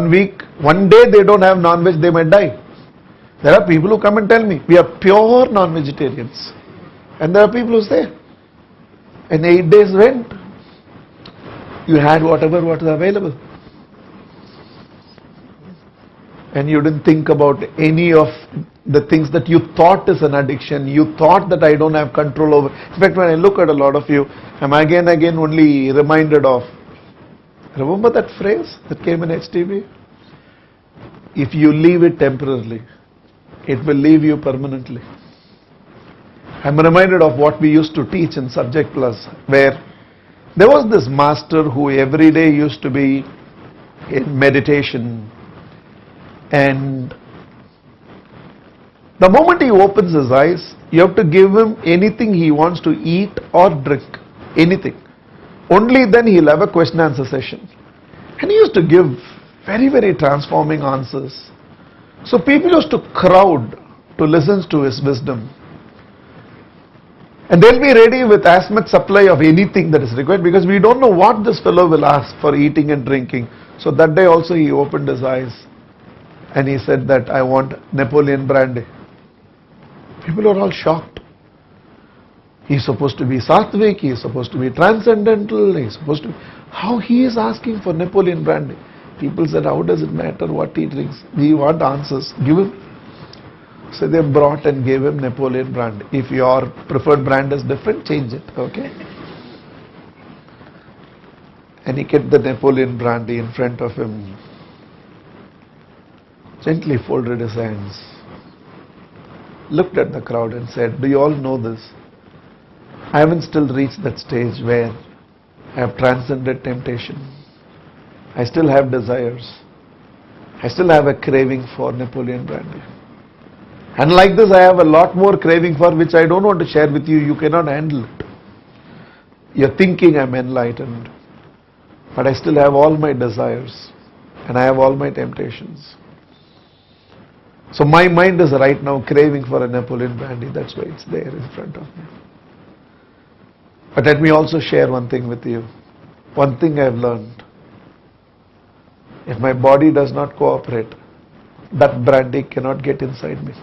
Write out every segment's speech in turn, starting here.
week, one day they don't have non-veg, they might die. There are people who come and tell me, we are pure non-vegetarians. And there are people who say, and 8 days went, you had whatever was available. And you didn't think about any of the things that you thought is an addiction, you thought that I don't have control over. In fact, when I look at a lot of you, I'm again only reminded of, remember that phrase that came in HTB? If you leave it temporarily, it will leave you permanently. I'm reminded of what we used to teach in Subject Plus, where there was this master who every day used to be in meditation, and the moment he opens his eyes, you have to give him anything he wants to eat or drink, anything. Only then he'll have a question answer session. And he used to give very, very transforming answers. So people used to crowd to listen to his wisdom. And they'll be ready with as much supply of anything that is required, because we don't know what this fellow will ask for eating and drinking. So that day also he opened his eyes and he said that I want Napoleon brandy. People are all shocked. He's supposed to be sattvic, he's supposed to be transcendental, he's supposed to be... How he is asking for Napoleon brandy? People said, how does it matter what he drinks? We want answers. Give him. So they brought and gave him Napoleon brand. If your preferred brand is different, change it, okay? And he kept the Napoleon brandy in front of him. Gently folded his hands, looked at the crowd and said, do you all know this? I haven't still reached that stage where I have transcended temptation. I still have desires. I still have a craving for Napoleon brandy. And like this, I have a lot more craving for which I don't want to share with you. You cannot handle it. You're thinking I'm enlightened, but I still have all my desires and I have all my temptations. So my mind is right now craving for a Napoleon brandy. That's why it's there in front of me. But let me also share one thing with you. One thing I've learned. If my body does not cooperate, that brandy cannot get inside me.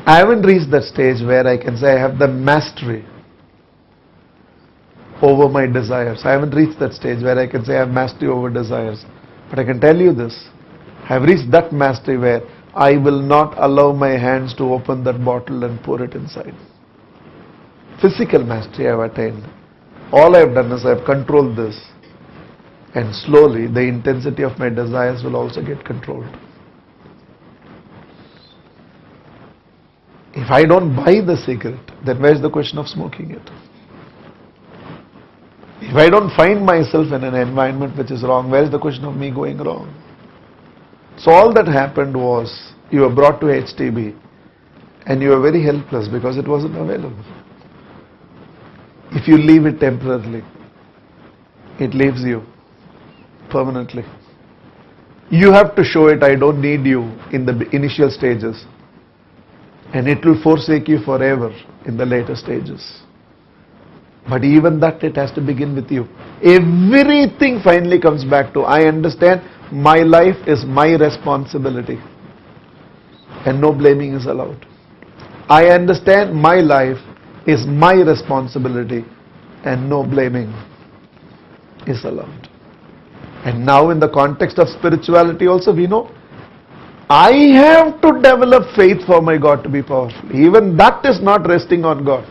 I haven't reached that stage where I can say I have the mastery over my desires. I haven't reached that stage where I can say I have mastery over desires. But I can tell you this. I have reached that mastery where I will not allow my hands to open that bottle and pour it inside. Physical mastery I have attained. All I have done is I have controlled this. And slowly the intensity of my desires will also get controlled. If I don't buy the cigarette, then where's the question of smoking it? If I don't find myself in an environment which is wrong, where is the question of me going wrong? So all that happened was, you were brought to HTB and you were very helpless because it wasn't available. If you leave it temporarily, it leaves you permanently. You have to show it, I don't need you in the initial stages, and it will forsake you forever in the later stages. But even that, it has to begin with you. Everything finally comes back to, I understand my life is my responsibility and no blaming is allowed. I understand my life is my responsibility and no blaming is allowed. And now in the context of spirituality also we know, I have to develop faith for my God to be powerful. Even that is not resting on God.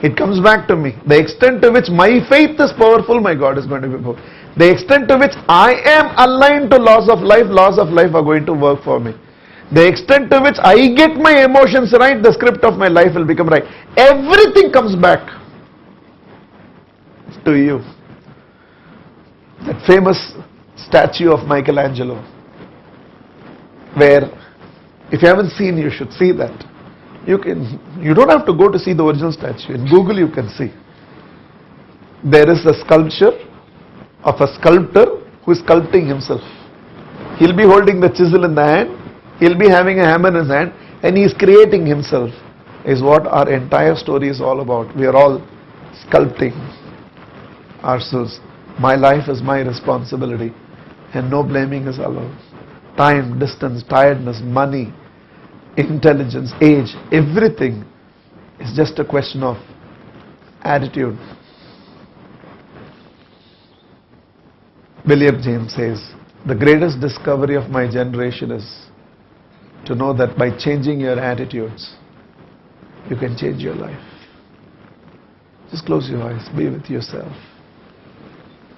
It comes back to me. The extent to which my faith is powerful, my God is going to be powerful. The extent to which I am aligned to laws of life are going to work for me. The extent to which I get my emotions right, the script of my life will become right. Everything comes back to you. That famous statue of Michelangelo, where if you haven't seen, you should see that. You don't have to go to see the original statue. In Google you can see. There is a sculpture of a sculptor who is sculpting himself. He'll be holding the chisel in the hand, he'll be having a hammer in his hand, and he is creating himself, is what our entire story is all about. We are all sculpting ourselves. My life is my responsibility And no blaming is allowed. Time, distance, tiredness, money, intelligence, age, everything is just a question of attitude. William James says, the greatest discovery of my generation is to know that by changing your attitudes, you can change your life. Just close your eyes, be with yourself.